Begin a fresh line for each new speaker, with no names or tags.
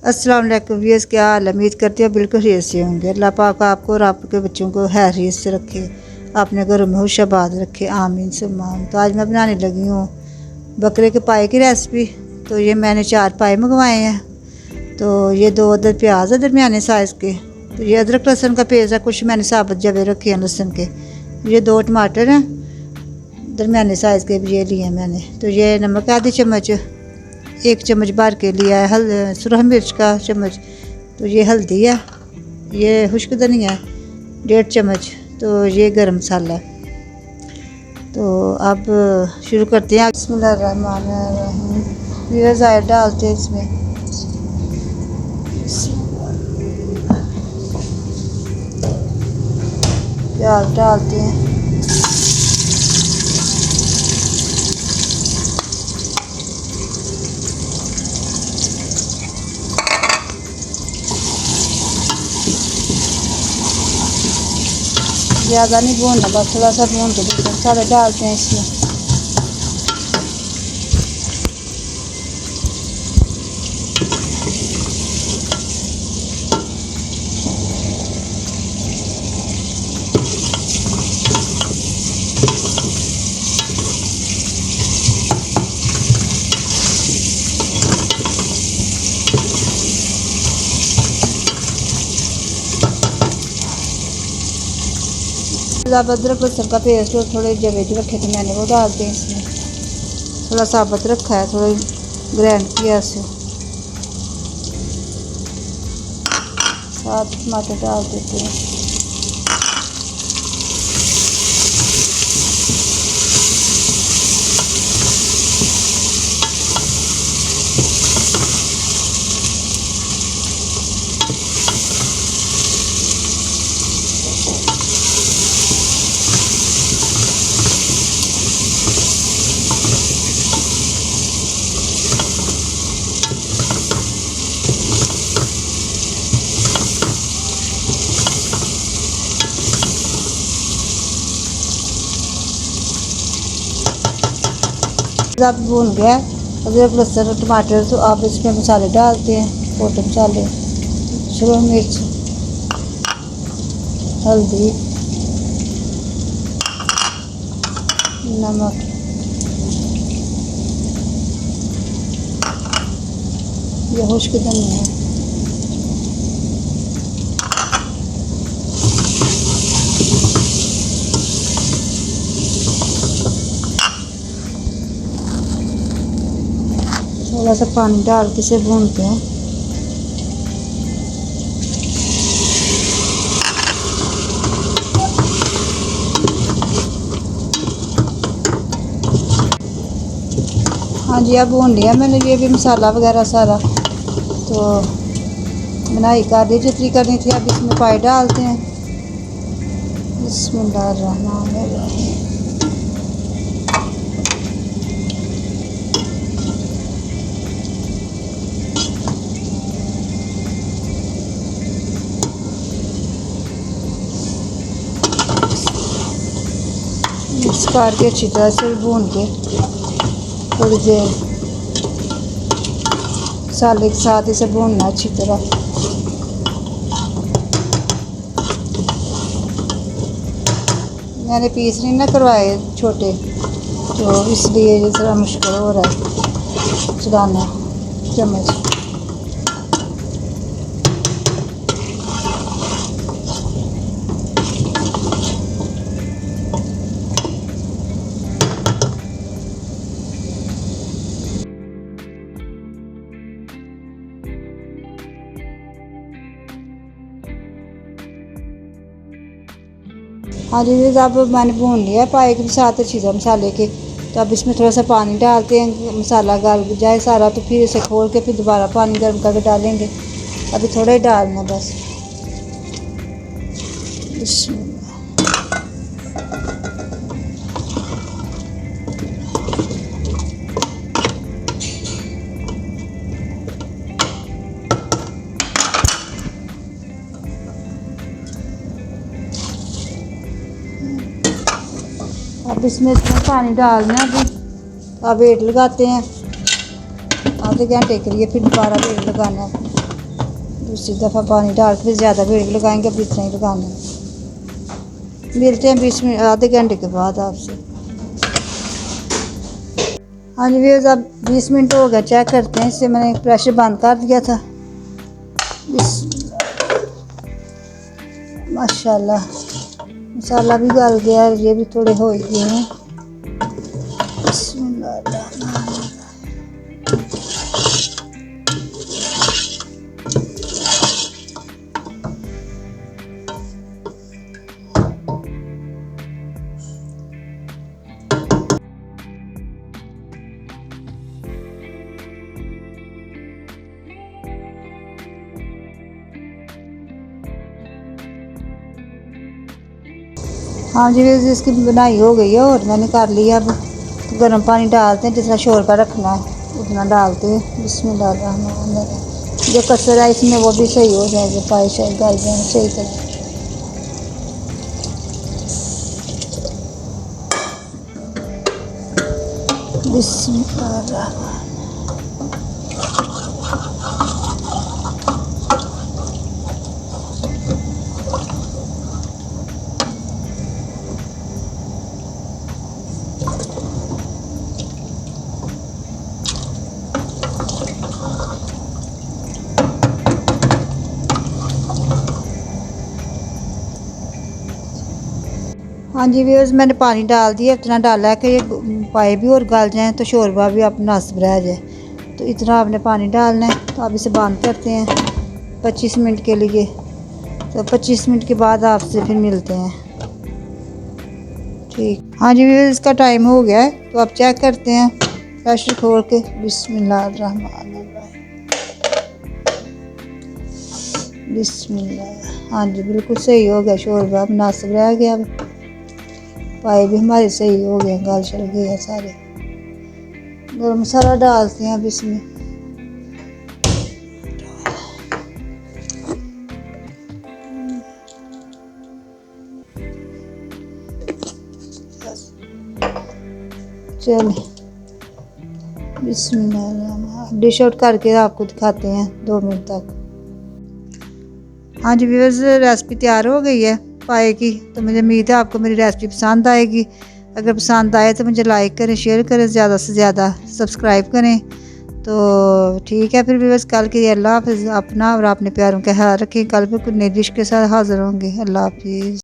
अस्सलाम वालेकुम व्यूअर्स, क्या हाल है? उम्मीद करती हूँ बिल्कुल खैरियत से होंगे। अल्लाह पाक आपको और आपके बच्चों को खैरियत से रखे, अपने घरों में खुशबाद रखे, आमीन सुम्मा आमीन। तो आज मैं बनाने लगी हूँ बकरे के पाए की रेसिपी। तो ये मैंने 4 पाए मंगवाए हैं। तो ये 2 अदद प्याज है दरमियाने साइज़ के। तो ये अदरक लहसुन का पेस्ट है, कुछ मैंने साबुत जवे रखे हैं लहसुन के। ये 2 टमाटर हैं दरमियाने साइज़ के, भी ये लिए हैं मैंने। तो ये नमक आधी चम्मच, 1 चम्मच भर के लिया है सुरख मिर्च का चम्मच। तो ये हल्दी है, ये खुश्क धनिया है 1.5 चम्मच। तो ये गरम मसाला है। तो अब शुरू करते हैं। बिस्मिल्लाहिर्रहमानिर्रहीम। ये ज़ायदा डालते हैं इसमें, प्याज डालते हैं, ज़्यादा नहीं भूनना, बस थोड़ा सा भून के मसाले डालते हैं इसमें। अदरक लहसुन का पेस्ट और थोड़े जवे जो रखे थे मैंने वो डालते हैं इसमें। थोड़ा साबुत रखा है, थोड़ा ग्राइंड किया इसे। साथ टमाटर डाल देते हैं। अब भून गया अदरक लहसुन और टमाटर। तो आप इसमें मसाले डालते हैं, छोटे मसाले, सुरख मिर्च, हल्दी, नमक, ये खुश्क धनिया है। थोड़ा सा पानी डाल के इसे भूनते हैं। हाँ जी, अब भून लिया मैंने ये भी मसाला वगैरह सारा। तो बनाई कर दी जितनी करनी थी। अब इसमें पाए डालते हैं। बिस्मिल्लाहिर्रहमानिर्रहीम। मिक्स करके अच्छी तरह से भून के थोड़ी देर मसाले के साथ इसे भूनना अच्छी तरह। मैंने पीस नहीं ना करवाए छोटे, तो इसलिए ये थोड़ा मुश्किल हो रहा है चलाना चम्मच। हाँ जी, अब मैंने भून लिया है पाए के साथ अच्छी तरह मसाले के। तो अब इसमें थोड़ा सा पानी डालते हैं, मसाला गल जाए सारा। तो फिर इसे खोल के फिर दोबारा पानी गर्म करके डालेंगे। अभी थोड़ा ही डालना बस। अब इसमें इतना पानी डालना है। अभी अब वेट लगाते हैं आधे घंटे के लिए, फिर दोबारा वेट लगाना है। दूसरी दफ़ा पानी डाल के फिर ज़्यादा भीड़ लगाएंगे, अब इतना ही लगाना है। मिलते हैं 20 मिनट आधे घंटे के बाद आपसे। हाँ जी व्यूअर्स, अब 20 मिनट हो गए, चेक करते हैं। इससे मैंने प्रेशर बंद कर दिया था। माशाल्लाह मसाला भी गल गया है, ये भी थोड़े हो ही गए हैं। हाँ जी इसकी बनाई हो गई है और मैंने कर लिया। अब गर्म पानी डालते हैं, जितना शोरबा रखना है उतना डालते हैं। बिस्मिल्लाह। जो कसर है इसमें वो भी सही हो जाएगा, पाए शायद गल जाए सही तरह। बिस्मिल्लाह। हाँ जी व्यूअर्स, मैंने पानी डाल दिया, इतना डाला है कि ये पाए भी और गल जाएँ तो शोरबा भी अपना मुनासिब रह जाए। तो इतना आपने पानी डालना है। तो अब इसे बंद करते हैं 25 मिनट के लिए। तो 25 मिनट के बाद आपसे फिर मिलते हैं। ठीक, हाँ जी व्यूअर्स, इसका टाइम हो गया है। तो आप चेक करते हैं प्रेशर खोल के। बिस्मिल्लाह। हाँ जी बिल्कुल सही हो गया, शोरबा मुनासिब रह गया। अब पाए भी हमारे सही हो गए, गल चल गए हैं सारे। गरम मसाला डालते हैं अब इसमें। चलिए बिस्मिल्लाह। डिश आउट करके आपको दिखाते हैं 2 मिनट तक। हाँ जी व्यूअर्स, रेसिपी तैयार हो गई है पाए की। तो मुझे उम्मीद है आपको मेरी रेसिपी पसंद आएगी। अगर पसंद आए तो मुझे लाइक करें, शेयर करें, ज़्यादा से ज़्यादा सब्सक्राइब करें। तो ठीक है फिर व्यूअर्स, कल के लिए अल्लाह हाफ़िज़। अपना और अपने प्यारों का ख्याल रखें। कल फिर कुछ नई डिश के साथ हाज़िर होंगे। अल्लाह हाफ़िज़।